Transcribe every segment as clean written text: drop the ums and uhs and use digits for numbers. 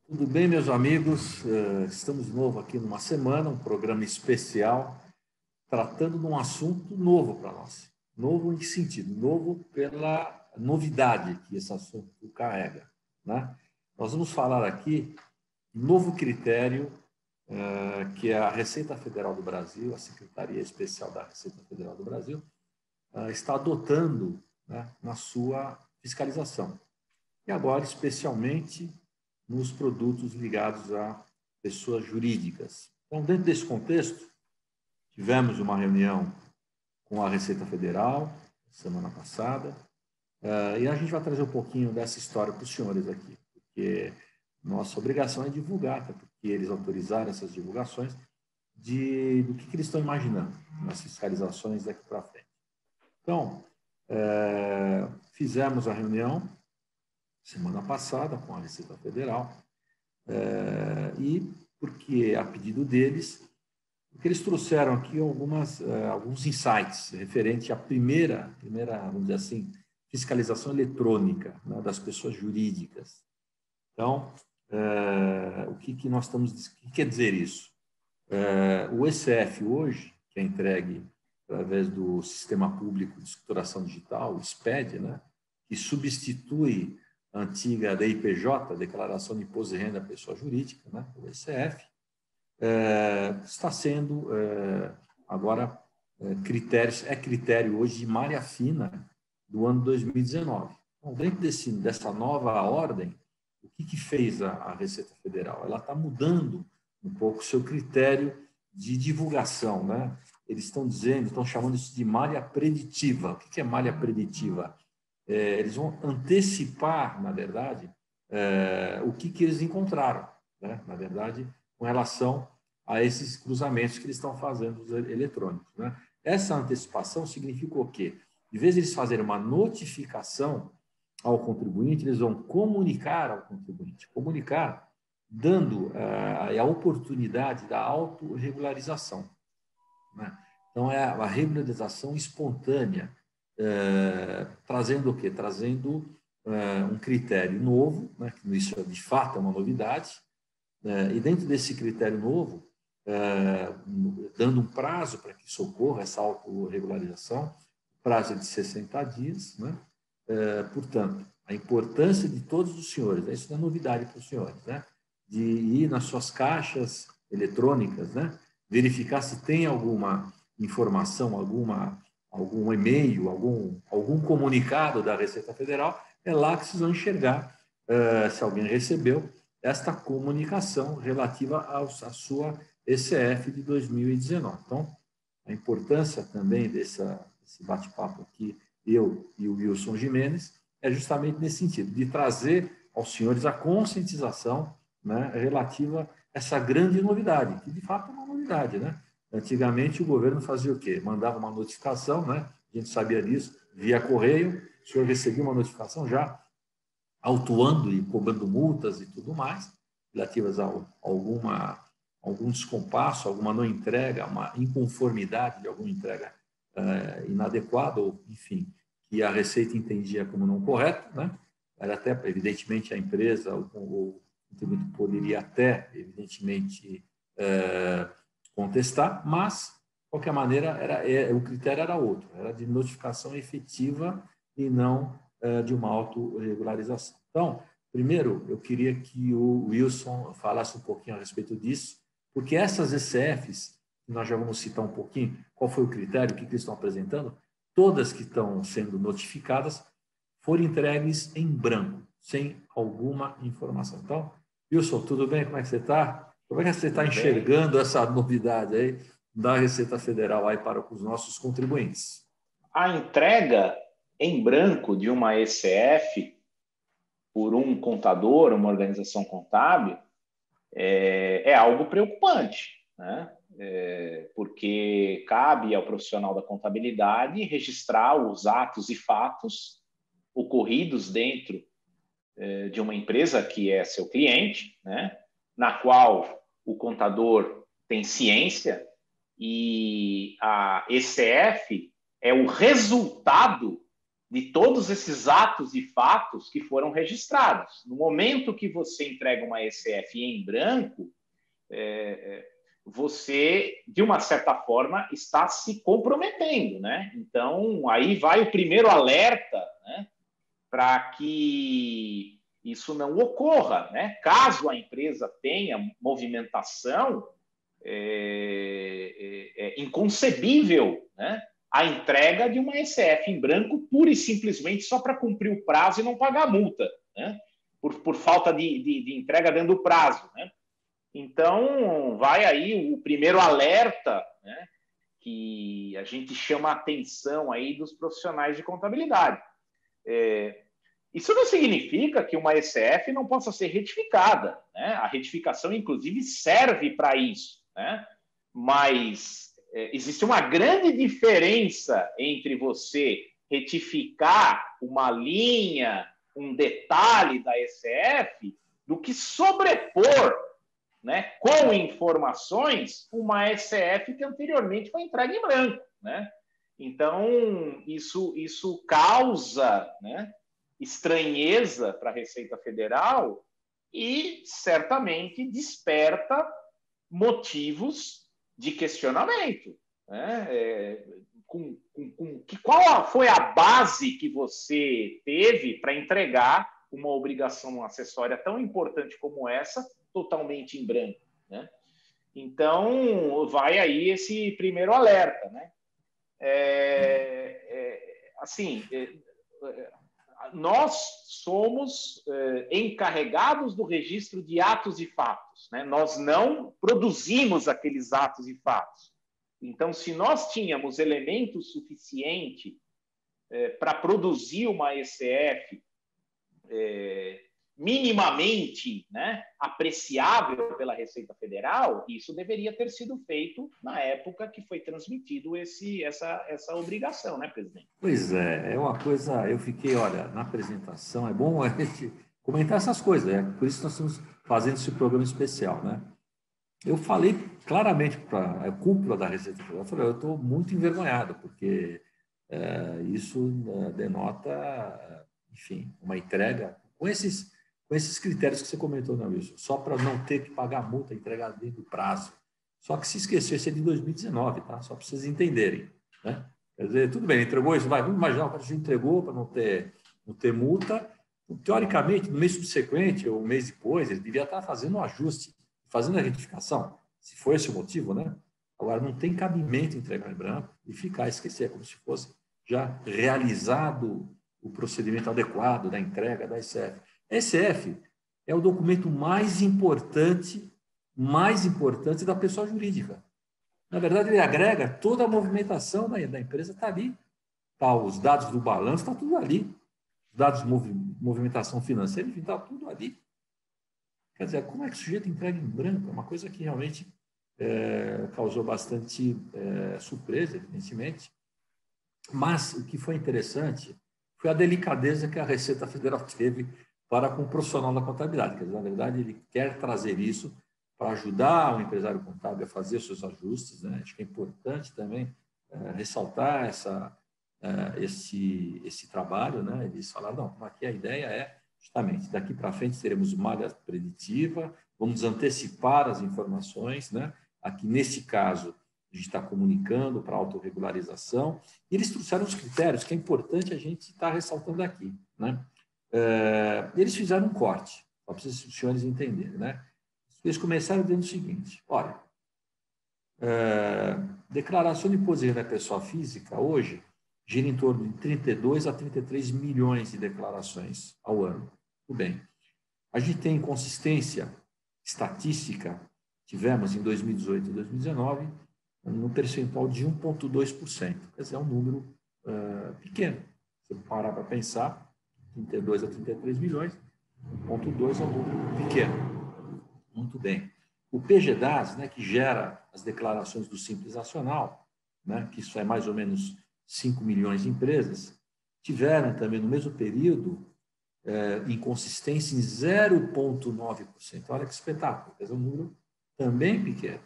Tudo bem, meus amigos? Estamos de novo aqui numa semana, um programa especial, tratando de um assunto novo para nós. Novo em que sentido? Novo pela novidade que esse assunto carrega, né? Nós vamos falar aqui de um novo critério que a Receita Federal do Brasil, a Secretaria Especial da Receita Federal do Brasil, está adotando, né, na sua fiscalização. E agora, especialmente, nos produtos ligados a pessoas jurídicas. Então, dentro desse contexto, tivemos uma reunião com a Receita Federal semana passada, e a gente vai trazer um pouquinho dessa história para os senhores aqui, porque nossa obrigação é divulgar, até porque eles autorizaram essas divulgações do que eles estão imaginando nas fiscalizações daqui para frente. Então, fizemos a reunião semana passada com a Receita Federal, e porque, a pedido deles, porque eles trouxeram aqui alguns insights referente à primeira, vamos dizer assim, fiscalização eletrônica, né, das pessoas jurídicas. Então, o que nós estamos... O que quer dizer isso? O ECF hoje, que é entregue através do Sistema Público de Escrituração Digital, o SPED, né, que substitui a antiga DIPJ, Declaração de Imposto de Renda da Pessoa Jurídica, né, o ECF, está sendo agora critério hoje de malha fina do ano 2019. Então, dentro dessa nova ordem, o que fez a Receita Federal? Ela está mudando um pouco o seu critério de divulgação, né? Eles estão chamando isso de malha preditiva. O que é malha preditiva? Eles vão antecipar, na verdade, o que eles encontraram, né? Na verdade, com relação a esses cruzamentos que eles estão fazendo os eletrônicos, né? Essa antecipação significa o quê? De vez de eles fazerem uma notificação ao contribuinte, eles vão comunicar ao contribuinte, dando a oportunidade da autorregularização, né? Então, é a regularização espontânea, trazendo o quê? Trazendo um critério novo, né? Que isso de fato é uma novidade, e dentro desse critério novo, dando um prazo para que isso ocorra, essa autorregularização, prazo de 60 dias, né? Portanto, a importância de todos os senhores, isso não é novidade para os senhores, né? De ir nas suas caixas eletrônicas, né? Verificar se tem alguma informação, algum e-mail, algum comunicado da Receita Federal, é lá que vocês vão enxergar se alguém recebeu esta comunicação relativa à sua ECF de 2019. Então, a importância também desse bate-papo aqui, eu e o Wilson Gimenez, é justamente nesse sentido, de trazer aos senhores a conscientização, né, relativa a essa grande novidade, que de fato é uma novidade, né? Antigamente, o governo fazia o quê? Mandava uma notificação, né? A gente sabia disso, via correio, o senhor recebia uma notificação já autuando e cobrando multas e tudo mais, relativas a algum descompasso, alguma não entrega, uma inconformidade de alguma entrega inadequada, ou, enfim, que a Receita entendia como não correto, né? Era até, evidentemente, a empresa, o contribuinte poderia até, evidentemente, contestar, mas, de qualquer maneira, o critério era outro, era de notificação efetiva e não de uma autorregularização. Então, primeiro, eu queria que o Wilson falasse um pouquinho a respeito disso, porque essas ECFs, nós já vamos citar um pouquinho qual foi o critério, o que eles estão apresentando, todas que estão sendo notificadas foram entregues em branco, sem alguma informação. Então, Wilson, tudo bem? Como é que você está? Como é que você está enxergando essa novidade aí da Receita Federal aí para os nossos contribuintes? A entrega em branco de uma ECF por um contador, uma organização contábil, é algo preocupante, né? Porque cabe ao profissional da contabilidade registrar os atos e fatos ocorridos dentro de uma empresa que é seu cliente, né? Na qual o contador tem ciência, e a ECF é o resultado de todos esses atos e fatos que foram registrados. No momento que você entrega uma ECF em branco, você, de uma certa forma, está se comprometendo, né? Então, aí vai o primeiro alerta, né, para que isso não ocorra, né? Caso a empresa tenha movimentação, é inconcebível, né, a entrega de uma ECF em branco pura e simplesmente só para cumprir o prazo e não pagar a multa, né? Por falta de entrega dentro do prazo, né? Então, vai aí o primeiro alerta, né, que a gente chama a atenção aí dos profissionais de contabilidade. Isso não significa que uma ECF não possa ser retificada, né? A retificação, inclusive, serve para isso, né? Mas existe uma grande diferença entre você retificar uma linha, um detalhe da ECF, do que sobrepor, né, com informações, uma ECF que anteriormente foi entregue em branco, né? Então, isso causa, né, estranheza para a Receita Federal e certamente desperta motivos de questionamento, né? Qual foi a base que você teve para entregar uma obrigação acessória tão importante como essa totalmente em branco, né? Então, vai aí esse primeiro alerta, né? Assim, nós somos encarregados do registro de atos e fatos, né? Nós não produzimos aqueles atos e fatos. Então, se nós tínhamos elemento suficiente para produzir uma ECF minimamente, né, apreciável pela Receita Federal, isso deveria ter sido feito na época que foi transmitido essa obrigação, né, presidente? Pois é uma coisa, eu fiquei, olha, na apresentação, é bom a gente comentar essas coisas, por isso nós estamos fazendo esse programa especial, né? Eu falei claramente para a cúpula da Receita Federal, eu falei, eu estou muito envergonhado, porque isso denota, enfim, uma entrega com esses critérios que você comentou, né, Wilson? Só para não ter que pagar multa, entregar dentro do prazo. Só que se esqueceu, esse é de 2019, tá? Só para vocês entenderem, né? Quer dizer, tudo bem, entregou isso, vamos imaginar o cara já entregou para não ter multa. Teoricamente, no mês subsequente ou um mês depois, ele devia estar fazendo um ajuste, fazendo a retificação, se for esse o motivo, né? Agora, não tem cabimento entregar em branco e esquecer, como se fosse já realizado o procedimento adequado da entrega da ECF. A ECF é o documento mais importante da pessoa jurídica. Na verdade, ele agrega toda a movimentação da empresa, está ali. Tá, os dados do balanço, está tudo ali. Os dados de movimentação financeira, enfim, está tudo ali. Quer dizer, como é que o sujeito entrega em branco? É uma coisa que realmente causou bastante surpresa, evidentemente. Mas o que foi interessante foi a delicadeza que a Receita Federal teve para com o profissional da contabilidade. Quer dizer, na verdade, ele quer trazer isso para ajudar o empresário contábil a fazer os seus ajustes, né? Acho que é importante também ressaltar esse trabalho, né? Eles falaram, não, aqui a ideia é justamente, daqui para frente teremos malha preditiva, vamos antecipar as informações, né? Aqui, nesse caso, a gente está comunicando para autorregularização, e eles trouxeram os critérios, que é importante a gente estar ressaltando aqui, né? Eles fizeram um corte, só para os senhores entenderem, né? Eles começaram dizendo o seguinte, olha, declaração de imposto de renda pessoa física, hoje, gira em torno de 32 a 33 milhões de declarações ao ano. Tudo bem. A gente tem consistência estatística, tivemos em 2018 e 2019, no percentual de 1,2%. Quer dizer, é um número pequeno. Se você parar para pensar, 32 a 33 milhões, 1,2 é um número pequeno. Muito bem. O PGDAS, né, que gera as declarações do Simples Nacional, né, que isso é mais ou menos 5 milhões de empresas, tiveram também, no mesmo período, inconsistência em 0,9%. Olha que espetáculo. Quer dizer, um número também pequeno.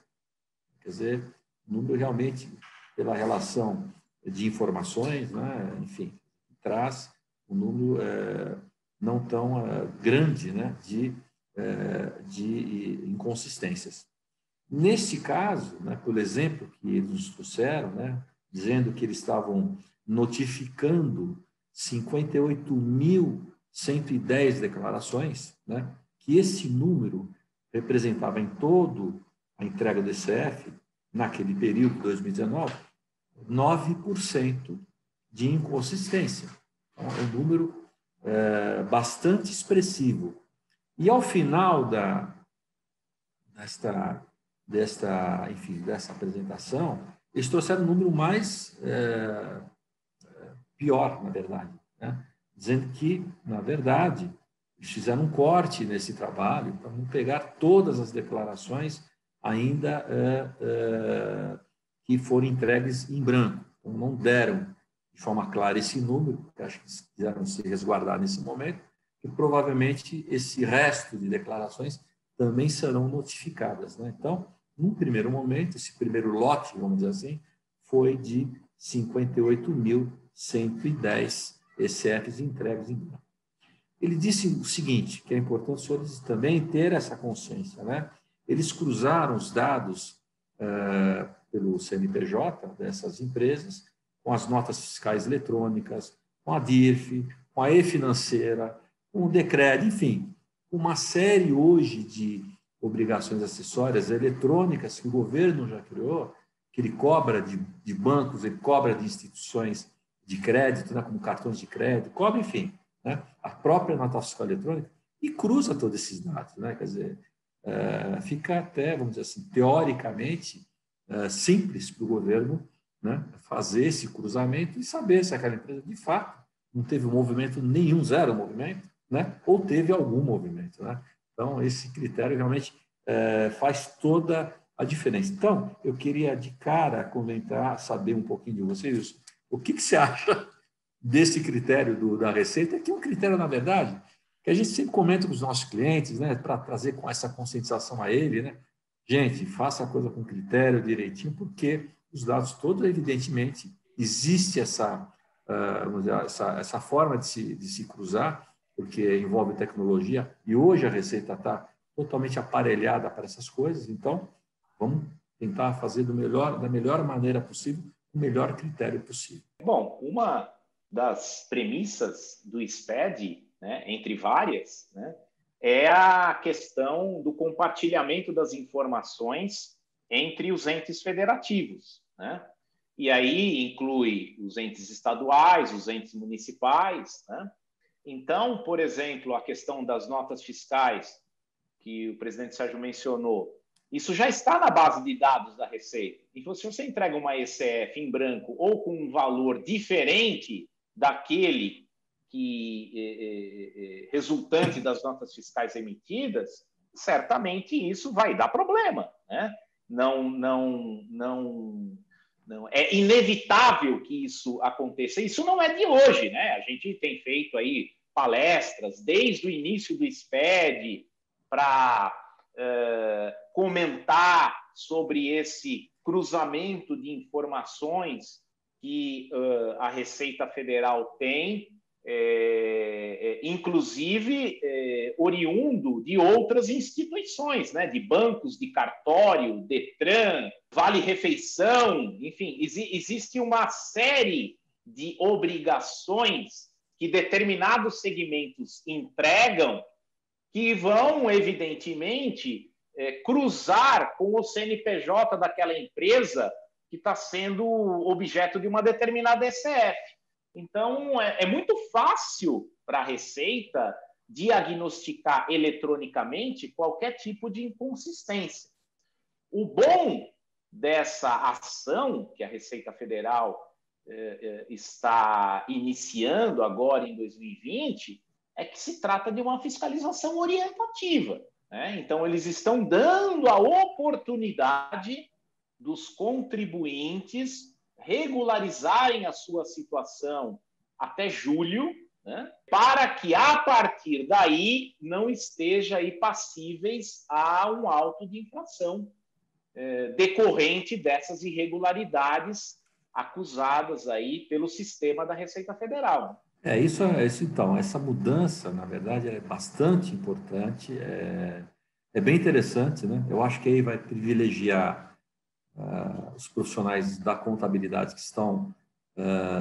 Quer dizer, número realmente, pela relação de informações, né, enfim, traz um número não tão grande, né, de inconsistências. Nesse caso, né, pelo exemplo que eles nos trouxeram, né, dizendo que eles estavam notificando 58.110 declarações, né, que esse número representava em todo a entrega do ECF, naquele período, 2019, 9% de inconsistência. Então, é um número bastante expressivo. E ao final dessa apresentação, eles trouxeram um número mais pior, na verdade, né? Dizendo que, na verdade, eles fizeram um corte nesse trabalho para não pegar todas as declarações ainda que foram entregues em branco. Então, não deram de forma clara esse número, porque acho que eles quiseram se resguardar nesse momento, e provavelmente esse resto de declarações também serão notificadas, né? Então, num primeiro momento, esse primeiro lote, vamos dizer assim, foi de 58.110 ECFs entregues em branco. Ele disse o seguinte, que é importante os senhores também ter essa consciência, né? Eles cruzaram os dados pelo CNPJ dessas empresas com as notas fiscais eletrônicas, com a DIRF, com a e-financeira, com o DECRED, enfim, uma série hoje de obrigações acessórias eletrônicas que o governo já criou, que ele cobra de bancos, ele cobra de instituições de crédito, né, como cartões de crédito, cobra, enfim, né, a própria nota fiscal eletrônica, e cruza todos esses dados, né? Quer dizer, fica até, vamos dizer assim, teoricamente simples para o governo, né, fazer esse cruzamento e saber se aquela empresa, de fato, não teve movimento nenhum, zero movimento, né, ou teve algum movimento, né? Então, esse critério realmente faz toda a diferença. Então, eu queria, de cara, comentar, saber um pouquinho de vocês, o que você acha desse critério da Receita, que é um critério, na verdade, que a gente sempre comenta com os nossos clientes, né, para trazer com essa conscientização a ele, né? Gente, faça a coisa com critério direitinho, porque os dados todos, evidentemente, existe vamos dizer, essa forma de se cruzar, porque envolve tecnologia, e hoje a Receita está totalmente aparelhada para essas coisas, então vamos tentar fazer da melhor maneira possível, o melhor critério possível. Bom, uma das premissas do SPED, né, entre várias, né, é a questão do compartilhamento das informações entre os entes federativos, né? E aí inclui os entes estaduais, os entes municipais, né? Então, por exemplo, a questão das notas fiscais, que o presidente Sérgio mencionou, isso já está na base de dados da Receita. Então, se você entrega uma ECF em branco ou com um valor diferente daquele resultante das notas fiscais emitidas, certamente isso vai dar problema, né? É inevitável que isso aconteça. Isso não é de hoje, né? A gente tem feito aí palestras desde o início do SPED para comentar sobre esse cruzamento de informações que a Receita Federal tem, inclusive oriundo de outras instituições, né? De bancos, de cartório, Detran, Vale Refeição, enfim, existe uma série de obrigações que determinados segmentos entregam que vão, evidentemente, cruzar com o CNPJ daquela empresa que está sendo objeto de uma determinada ECF. Então, é muito fácil para a Receita diagnosticar eletronicamente qualquer tipo de inconsistência. O bom dessa ação que a Receita Federal está iniciando agora em 2020 é que se trata de uma fiscalização orientativa, né? Então, eles estão dando a oportunidade dos contribuintes regularizarem a sua situação até julho, né? Para que, a partir daí, não estejam aí passíveis a um auto de infração decorrente dessas irregularidades acusadas aí pelo sistema da Receita Federal. Então, essa mudança, na verdade, é bastante importante, é bem interessante, né? Eu acho que aí vai privilegiar os profissionais da contabilidade que estão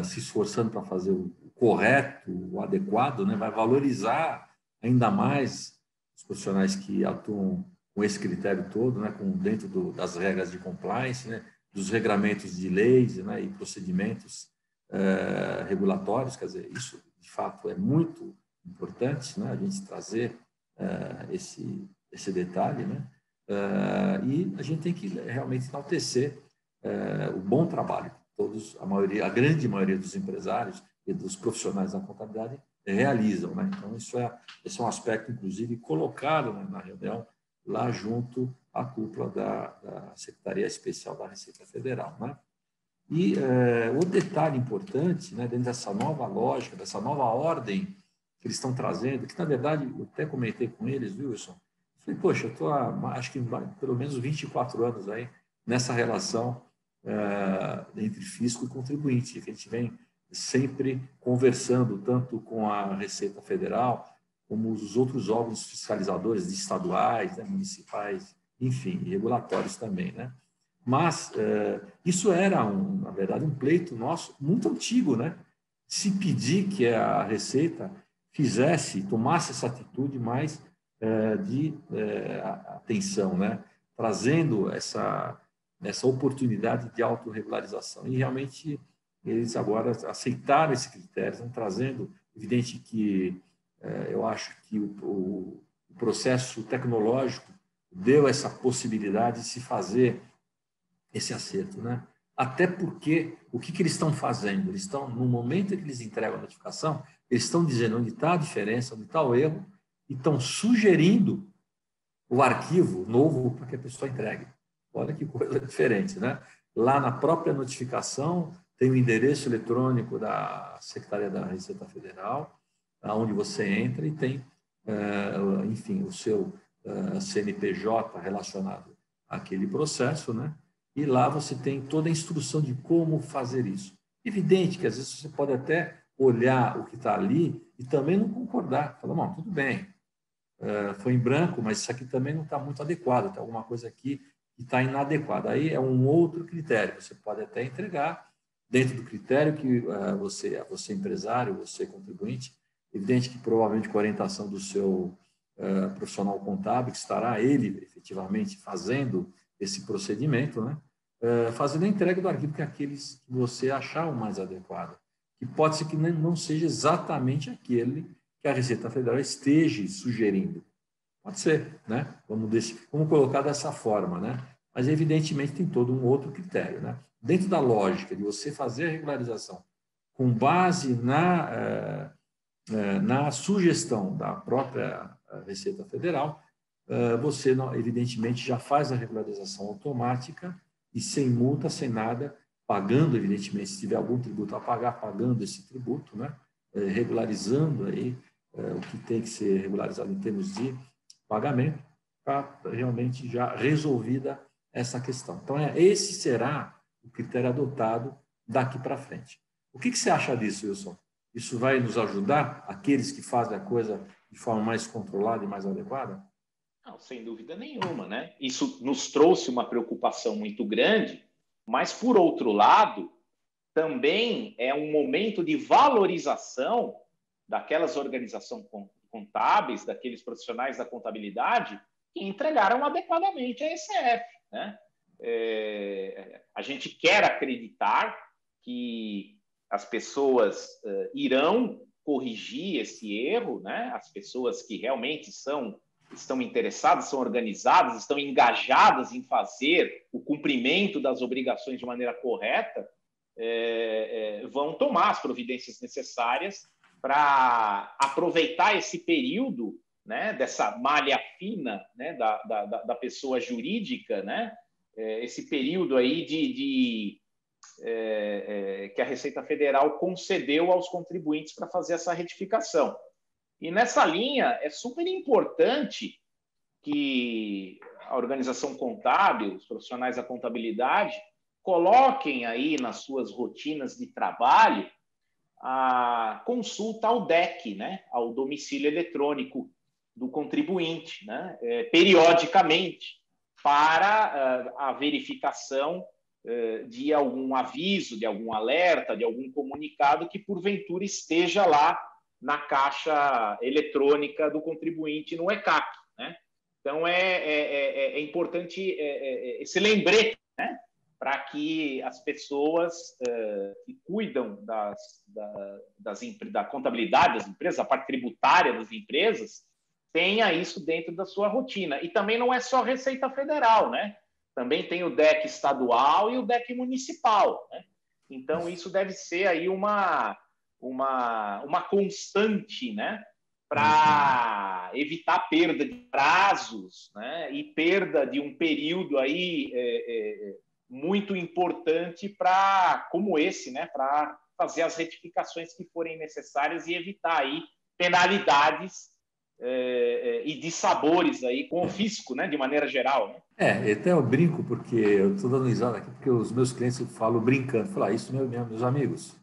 se esforçando para fazer o correto, o adequado, né? Vai valorizar ainda mais os profissionais que atuam com esse critério todo, né? Dentro das regras de compliance, né? Dos regramentos de leis, né? E procedimentos regulatórios, quer dizer, isso de fato é muito importante, né? A gente trazer esse detalhe, né? E a gente tem que realmente enaltecer o bom trabalho que todos, a grande maioria dos empresários e dos profissionais da contabilidade realizam, né? Então, esse é um aspecto, inclusive, colocado, né, na reunião lá junto à cúpula da Secretaria Especial da Receita Federal, né? E o detalhe importante, né, dentro dessa nova lógica, dessa nova ordem que eles estão trazendo, que, na verdade, eu até comentei com eles, viu, Wilson? Falei, poxa, eu estou há, acho que pelo menos 24 anos aí nessa relação entre fisco e contribuinte, que a gente vem sempre conversando tanto com a Receita Federal, como os outros órgãos fiscalizadores estaduais, né, municipais, enfim, e regulatórios também, né? Mas isso era, na verdade, um pleito nosso muito antigo, né? Se pedir que a Receita fizesse, tomasse essa atitude mais de atenção, né? Trazendo essa oportunidade de autorregularização. E realmente eles agora aceitaram esse critério, estão trazendo, evidente que eu acho que o processo tecnológico deu essa possibilidade de se fazer esse acerto, né? Até porque o que eles estão fazendo? Eles estão, no momento em que eles entregam a notificação, eles estão dizendo onde está a diferença, onde está o erro, e estão sugerindo o arquivo novo para que a pessoa entregue. Olha que coisa diferente, né? Lá na própria notificação tem o endereço eletrônico da Secretaria da Receita Federal, onde você entra e tem, enfim, o seu CNPJ relacionado àquele processo, né? E lá você tem toda a instrução de como fazer isso. Evidente que às vezes você pode até olhar o que está ali e também não concordar. Falar, bom, tudo bem, foi em branco, mas isso aqui também não está muito adequado, tem alguma coisa aqui que está inadequada. Aí é um outro critério, você pode até entregar dentro do critério que você empresário, você contribuinte, evidente que provavelmente com a orientação do seu profissional contábil, que estará ele efetivamente fazendo esse procedimento, né? Fazendo a entrega do arquivo que aqueles que você achar o mais adequado. E pode ser que não seja exatamente aquele que a Receita Federal esteja sugerindo. Pode ser, né? Vamos colocar dessa forma, né? Mas, evidentemente, tem todo um outro critério, né? Dentro da lógica de você fazer a regularização com base na sugestão da própria Receita Federal, você, evidentemente, já faz a regularização automática e sem multa, sem nada, pagando, evidentemente, se tiver algum tributo a pagar, pagando esse tributo, né? Regularizando aí o que tem que ser regularizado em termos de pagamento, para realmente já resolvida essa questão. Então, esse será o critério adotado daqui para frente. O que você acha disso, Wilson? Isso vai nos ajudar, aqueles que fazem a coisa de forma mais controlada e mais adequada? Não, sem dúvida nenhuma, né? Isso nos trouxe uma preocupação muito grande, mas, por outro lado, também é um momento de valorização daquelas organizações contábeis, daqueles profissionais da contabilidade que entregaram adequadamente a ECF, né? A gente quer acreditar que as pessoas irão corrigir esse erro, né? As pessoas que realmente estão interessadas, são organizadas, estão engajadas em fazer o cumprimento das obrigações de maneira correta, vão tomar as providências necessárias para aproveitar esse período, né, dessa malha fina, né, da pessoa jurídica, né, esse período aí que a Receita Federal concedeu aos contribuintes para fazer essa retificação. E nessa linha é super importante que a organização contábil, os profissionais da contabilidade, coloquem aí nas suas rotinas de trabalho a consulta ao DEC, né? Ao domicílio eletrônico do contribuinte, né? Periodicamente, para a verificação de algum aviso, de algum alerta, de algum comunicado que, porventura, esteja lá na caixa eletrônica do contribuinte no ECAC, né? Então, é importante esse lembrete, né? Para que as pessoas que cuidam da contabilidade das empresas, a parte tributária das empresas, tenha isso dentro da sua rotina. E também não é só Receita Federal, né? Também tem o DEC estadual e o DEC municipal, né? Então, isso deve ser aí uma constante, né? Para evitar perda de prazos, né? E perda de um período aí muito importante como esse, né? Para fazer as retificações que forem necessárias e evitar aí penalidades e dissabores aí com o fisco, né? De maneira geral, né? Até eu brinco, porque eu estou dando risada aqui, porque os meus clientes falam brincando, falam, isso, meus amigos,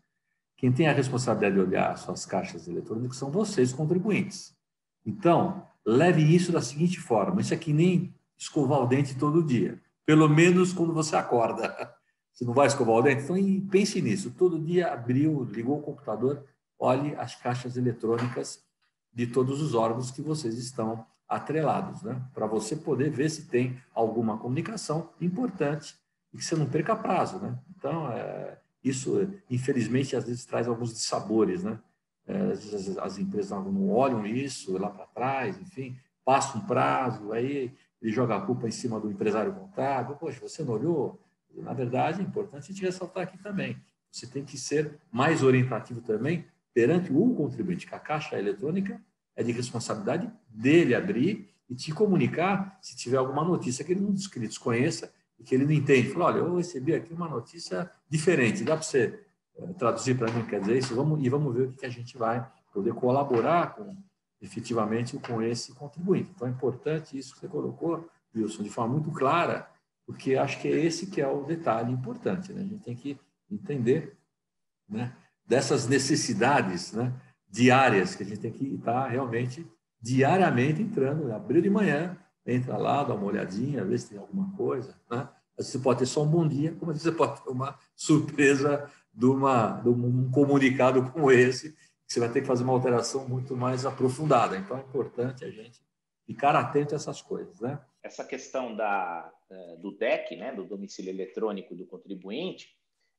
quem tem a responsabilidade de olhar suas caixas eletrônicas são vocês, contribuintes. Então, leve isso da seguinte forma, isso é que nem escovar o dente todo dia, pelo menos quando você acorda. Você não vai escovar o dente? Então, pense nisso, todo dia abriu, ligou o computador, olhe as caixas eletrônicas de todos os órgãos que vocês estão atrelados, né? Para você poder ver se tem alguma comunicação importante e que você não perca prazo, né? Então, isso, infelizmente, às vezes traz alguns dissabores, né? Às vezes as empresas não olham isso lá para trás, enfim, passa um prazo, aí ele joga a culpa em cima do empresário contábil. Poxa, você não olhou? Na verdade, é importante a gente ressaltar aqui também. Você tem que ser mais orientativo também perante o contribuinte, que a caixa eletrônica é de responsabilidade dele abrir e te comunicar se tiver alguma notícia que ele não desconheça e que ele não entende. Fala, olha, eu recebi aqui uma notícia diferente, dá para você traduzir para mim, quer dizer isso? Vamos ver o que a gente vai poder colaborar efetivamente com esse contribuinte. Então, é importante isso que você colocou, Wilson, de forma muito clara, porque acho que é esse que é o detalhe importante, né? A gente tem que entender, né, dessas necessidades, né, diárias, que a gente tem que estar realmente diariamente entrando, abriu de manhã, entra lá, dá uma olhadinha, vê se tem alguma coisa, né? Às vezes você pode ter só um bom dia, como às vezes você pode ter uma surpresa de um comunicado como esse, que você vai ter que fazer uma alteração muito mais aprofundada. Então, é importante a gente ficar atento a essas coisas, né? Essa questão do DEC, né, do domicílio eletrônico do contribuinte,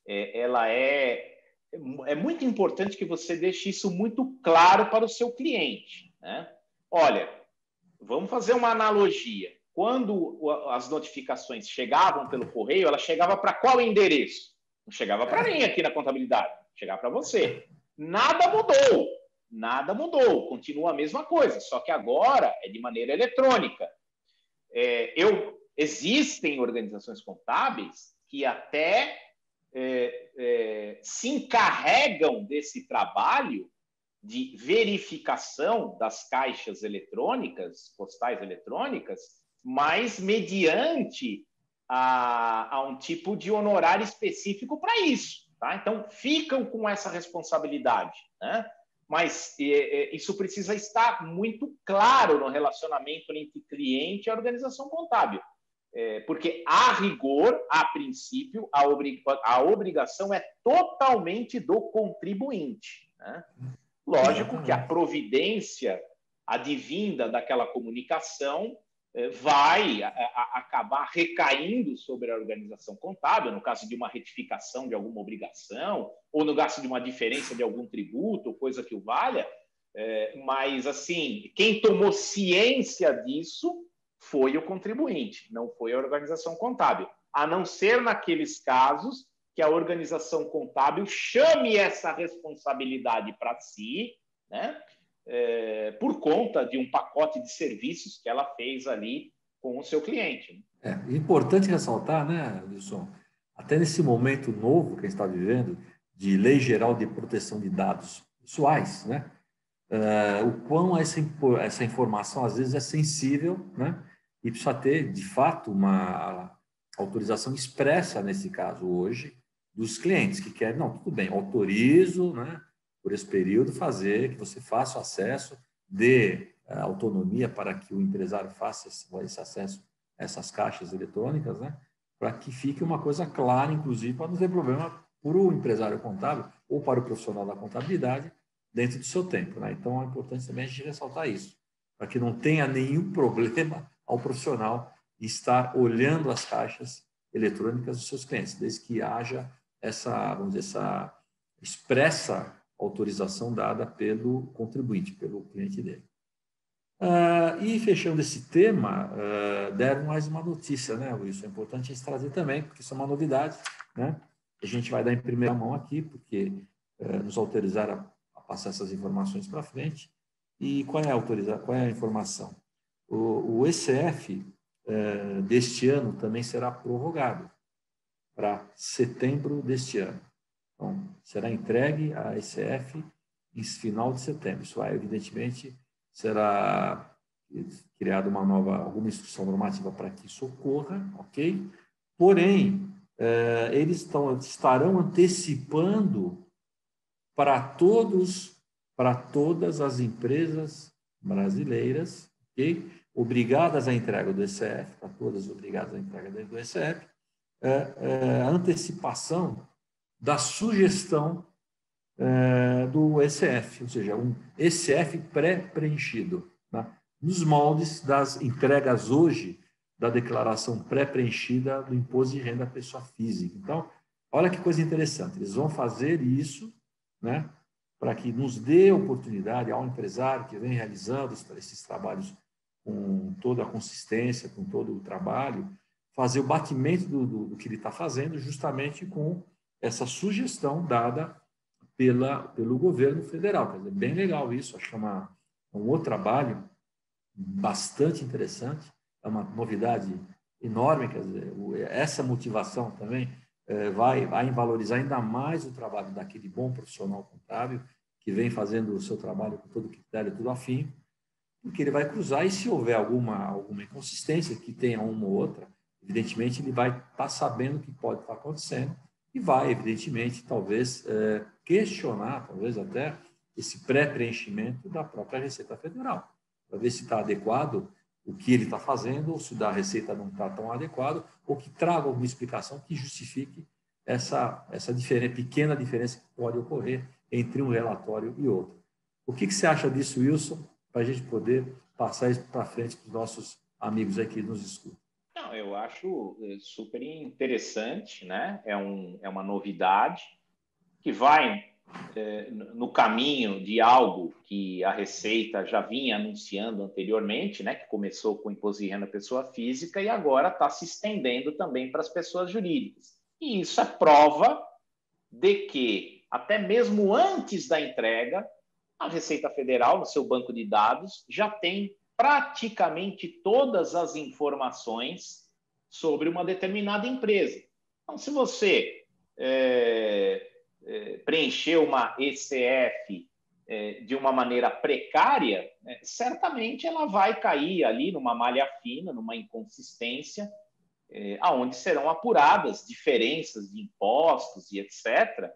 ela é muito importante que você deixe isso muito claro para o seu cliente, né? Olha, vamos fazer uma analogia. Quando as notificações chegavam pelo correio, ela chegava para qual endereço? Não chegava para mim aqui na contabilidade, chegava para você. Nada mudou, nada mudou, continua a mesma coisa, só que agora é de maneira eletrônica. Existem organizações contábeis que até se encarregam desse trabalho de verificação das caixas eletrônicas, postais eletrônicas, mas mediante a um tipo de honorário específico para isso. Tá? Então, ficam com essa responsabilidade, né? Mas isso precisa estar muito claro no relacionamento entre cliente e organização contábil. Porque, a rigor, a princípio, a obrigação é totalmente do contribuinte, né? Lógico que a providência advinda daquela comunicação vai acabar recaindo sobre a organização contábil, no caso de uma retificação de alguma obrigação, ou no caso de uma diferença de algum tributo, coisa que o valha, mas, assim, quem tomou ciência disso foi o contribuinte, não foi a organização contábil, a não ser naqueles casos que a organização contábil chame essa responsabilidade para si, né? Por conta de um pacote de serviços que ela fez ali com o seu cliente. É importante ressaltar, né, Wilson, até nesse momento novo que a gente está vivendo, de Lei Geral de Proteção de Dados Pessoais, né, o quão essa informação às vezes é sensível, né, e precisa ter, de fato, uma autorização expressa, nesse caso hoje, dos clientes que querem, não, tudo bem, autorizo, né, por esse período, fazer que você faça o acesso, dê autonomia para que o empresário faça esse acesso a essas caixas eletrônicas, né? Para que fique uma coisa clara, inclusive, para não ter problema para o empresário contábil ou para o profissional da contabilidade dentro do seu tempo, né? Então, é importante também a gente ressaltar isso, para que não tenha nenhum problema ao profissional estar olhando as caixas eletrônicas dos seus clientes, desde que haja essa, vamos dizer, essa expressa autorização dada pelo contribuinte, pelo cliente dele. E fechando esse tema, deram mais uma notícia, né, Wilson? É importante a gente trazer também, porque isso é uma novidade, né? A gente vai dar em primeira mão aqui, porque nos autorizaram a passar essas informações para frente. E qual é a informação? O ECF deste ano também será prorrogado para setembro deste ano. Então, será entregue a ECF em final de setembro. Isso aí, evidentemente, será criada alguma instrução normativa para que isso ocorra, ok? Porém, eles estarão antecipando para todas as empresas brasileiras, ok? Obrigadas à entrega do ECF, para todas obrigadas à entrega do ECF, a antecipação da sugestão do ECF, ou seja, um ECF pré-preenchido, né? Nos moldes das entregas hoje da declaração pré-preenchida do Imposto de Renda à Pessoa Física. Então, olha que coisa interessante, eles vão fazer isso, né, para que nos dê oportunidade ao empresário que vem realizando esses trabalhos com toda a consistência, com todo o trabalho, fazer o batimento do que ele está fazendo justamente com essa sugestão dada pelo governo federal. Quer dizer, bem legal isso, acho que é um outro trabalho bastante interessante, é uma novidade enorme, quer dizer, essa motivação também vai valorizar ainda mais o trabalho daquele bom profissional contábil que vem fazendo o seu trabalho com todo critério, tudo afim, porque ele vai cruzar e se houver alguma inconsistência, que tenha uma ou outra, evidentemente ele vai estar sabendo o que pode estar acontecendo e vai, evidentemente, talvez questionar, talvez até esse pré-preenchimento da própria Receita Federal, para ver se está adequado o que ele está fazendo, ou se da Receita não está tão adequado, ou que traga alguma explicação que justifique essa pequena diferença que pode ocorrer entre um relatório e outro. O que você acha disso, Wilson, para a gente poder passar isso para frente para os nossos amigos aí que nos escutam? Não, eu acho super interessante, né? É uma novidade que vai no caminho de algo que a Receita já vinha anunciando anteriormente, né? Que começou com o Imposto de Renda à Pessoa Física e agora está se estendendo também para as pessoas jurídicas. E isso é prova de que, até mesmo antes da entrega, a Receita Federal, no seu banco de dados, já tem praticamente todas as informações sobre uma determinada empresa. Então, se você preencher uma ECF de uma maneira precária, certamente ela vai cair ali numa malha fina, numa inconsistência, aonde serão apuradas diferenças de impostos e etc.,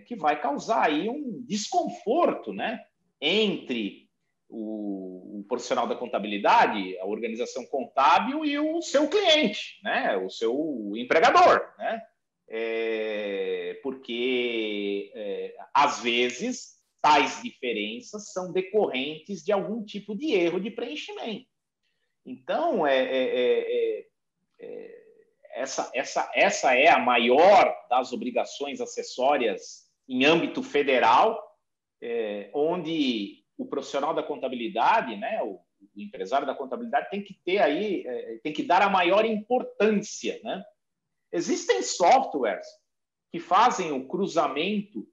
que vai causar aí um desconforto, né, entre o profissional da contabilidade, a organização contábil e o seu cliente, né, o seu empregador, né, porque às vezes tais diferenças são decorrentes de algum tipo de erro de preenchimento. Então, essa é a maior das obrigações acessórias em âmbito federal, onde o profissional da contabilidade, né, o empresário da contabilidade tem que ter aí, tem que dar a maior importância, né? Existem softwares que fazem o cruzamento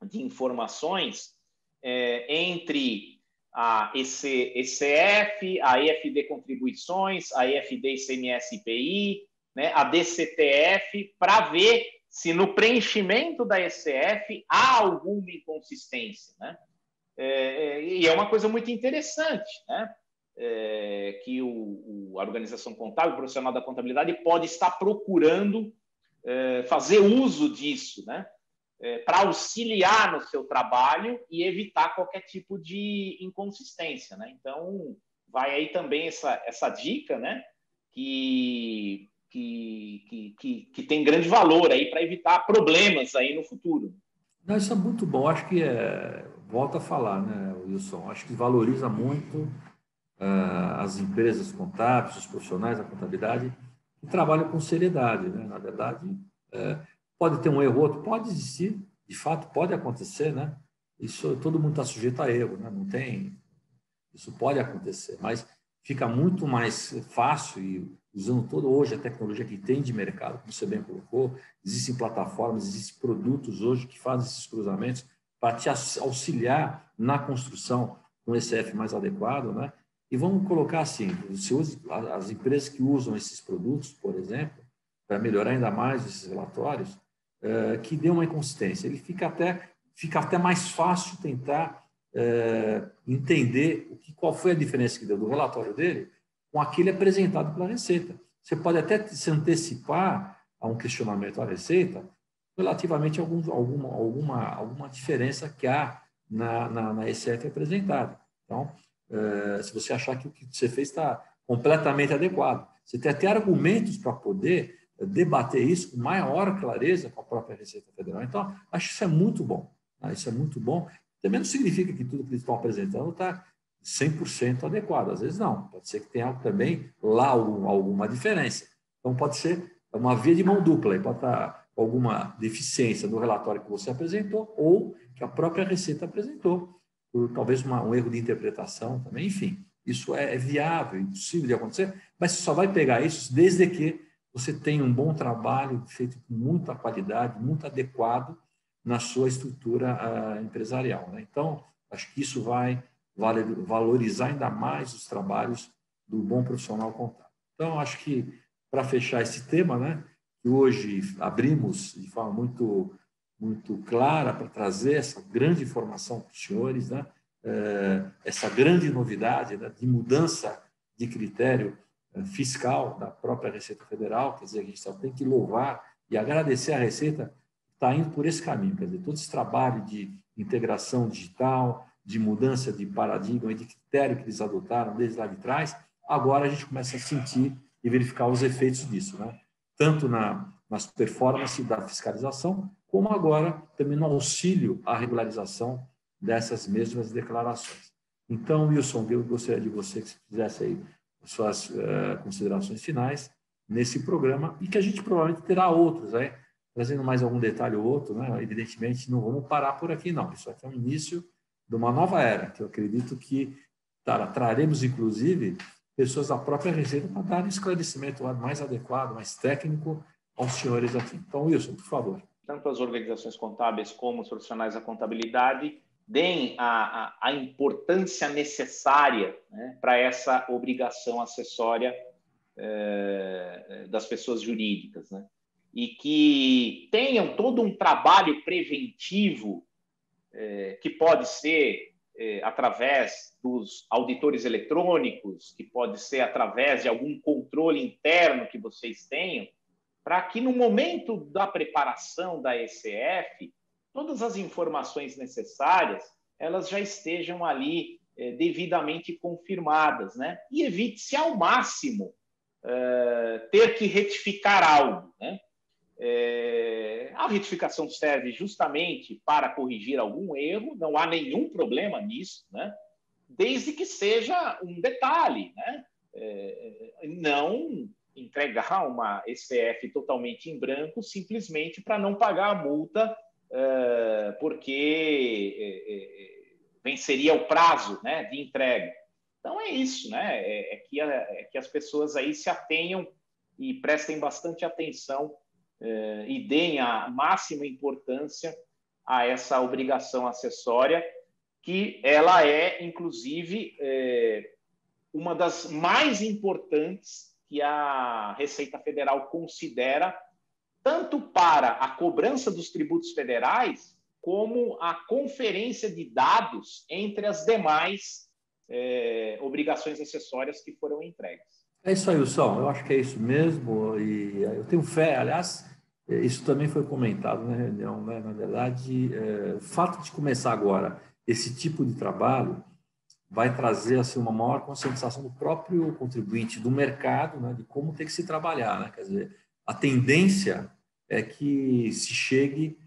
de informações entre a ECF, a EFD Contribuições, a EFD ICMS IPI, né, a DCTF, para ver se no preenchimento da ECF há alguma inconsistência, né? E é uma coisa muito interessante, né? Que a organização contábil, o profissional da contabilidade pode estar procurando fazer uso disso, né? para auxiliar no seu trabalho e evitar qualquer tipo de inconsistência, né? Então, vai aí também essa dica, né? Que tem grande valor aí para evitar problemas aí no futuro. Não, isso é muito bom. Acho que volta a falar, né, Wilson? Acho que valoriza muito as empresas contábeis, os profissionais da contabilidade que trabalham com seriedade, né? Na verdade, pode ter um erro ou outro, pode existir, de fato, pode acontecer, né? Isso todo mundo está sujeito a erro, né? Não tem, isso pode acontecer, mas fica muito mais fácil e usando toda hoje a tecnologia que tem de mercado, como você bem colocou, existem plataformas, existem produtos hoje que fazem esses cruzamentos para te auxiliar na construção com um ECF mais adequado, né? E vamos colocar assim, as empresas que usam esses produtos, por exemplo, para melhorar ainda mais esses relatórios, que dê uma inconsistência. Ele fica até mais fácil tentar entender qual foi a diferença que deu do relatório dele com aquele apresentado pela Receita. Você pode até se antecipar a um questionamento à Receita relativamente a alguma diferença que há na ECF apresentada. Então, se você achar que o que você fez está completamente adequado, você tem até argumentos para poder debater isso com maior clareza com a própria Receita Federal. Então, acho que isso é muito bom. Tá? Isso é muito bom. Também não significa que tudo que eles estão apresentando está 100% adequado. Às vezes não. Pode ser que tenha também lá alguma diferença. Então, pode ser uma via de mão dupla. Pode estar alguma deficiência no relatório que você apresentou ou que a própria Receita apresentou, por talvez um erro de interpretação também. Enfim, isso é viável, impossível de acontecer, mas você só vai pegar isso desde que você tenha um bom trabalho feito com muita qualidade, muito adequado na sua estrutura empresarial, né? Então, acho que isso vai valorizar ainda mais os trabalhos do bom profissional contábil. Então, acho que, para fechar esse tema, né, que hoje abrimos de forma muito clara para trazer essa grande informação para os senhores, né, essa grande novidade, né, de mudança de critério fiscal da própria Receita Federal, quer dizer, a gente só tem que louvar e agradecer à Receita está indo por esse caminho, quer dizer, todo esse trabalho de integração digital, de mudança de paradigma e de critério que eles adotaram desde lá de trás, agora a gente começa a sentir e verificar os efeitos disso, né? Tanto nas performances da fiscalização, como agora também no auxílio à regularização dessas mesmas declarações. Então, Wilson, eu gostaria de você que fizesse aí as suas considerações finais nesse programa e que a gente provavelmente terá outros, né? Trazendo mais algum detalhe ou outro, né? Evidentemente, não vamos parar por aqui, não. Isso aqui é o início de uma nova era, que eu acredito que traremos, inclusive, pessoas da própria Receita para dar um esclarecimento mais adequado, mais técnico aos senhores aqui. Então, Wilson, por favor. Tanto as organizações contábeis como os profissionais da contabilidade deem a importância necessária, né, para essa obrigação acessória das pessoas jurídicas, né? E que tenham todo um trabalho preventivo que pode ser através dos auditores eletrônicos, que pode ser através de algum controle interno que vocês tenham, para que no momento da preparação da ECF, todas as informações necessárias elas já estejam ali devidamente confirmadas, né? E evite-se ao máximo ter que retificar algo, né? A retificação serve justamente para corrigir algum erro, não há nenhum problema nisso, né? Desde que seja um detalhe, né? Não entregar uma ECF totalmente em branco simplesmente para não pagar a multa porque venceria o prazo, né, de entrega. Então é isso, né? Que as pessoas aí se atenham e prestem bastante atenção e deem a máxima importância a essa obrigação acessória, que ela é, inclusive, uma das mais importantes que a Receita Federal considera, tanto para a cobrança dos tributos federais, como a conferência de dados entre as demais obrigações acessórias que foram entregues. É isso aí, Wilson. Eu acho que é isso mesmo. E eu tenho fé, aliás, Isso também foi comentado na reunião, né? Na verdade, o fato de começar agora esse tipo de trabalho vai trazer assim, uma maior conscientização do próprio contribuinte, do mercado, né? De como tem que se trabalhar. Né? Quer dizer, a tendência é que se chegue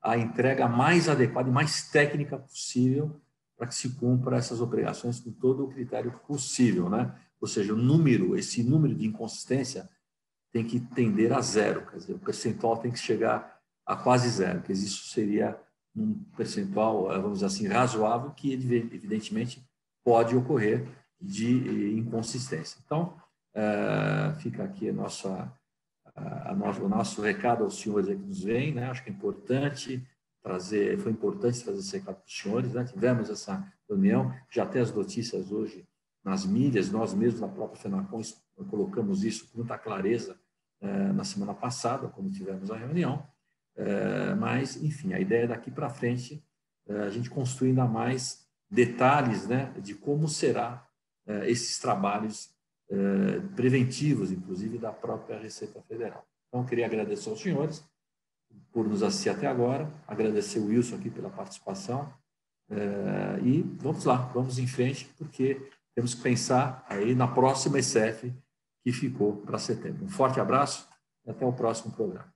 à entrega mais adequada e mais técnica possível para que se cumpra essas obrigações com todo o critério possível. Né? Ou seja, esse número de inconsistência tem que tender a zero, quer dizer, o percentual tem que chegar a quase zero, que isso seria um percentual, vamos dizer assim, razoável, que evidentemente pode ocorrer de inconsistência. Então, fica aqui o nosso recado aos senhores que nos vêm, né? Acho que é importante foi importante trazer esse recado para os senhores, né? Tivemos essa reunião, já tem as notícias hoje nas mídias, nós mesmos na própria FENACOM colocamos isso com muita clareza na semana passada, quando tivemos a reunião, mas, enfim, a ideia é daqui para frente a gente construir ainda mais detalhes, né, de como será esses trabalhos preventivos, inclusive da própria Receita Federal. Então, eu queria agradecer aos senhores por nos assistir até agora, agradecer o Wilson aqui pela participação, e vamos lá, vamos em frente, porque temos que pensar aí na próxima ECEF que ficou para setembro. Um forte abraço e até o próximo programa.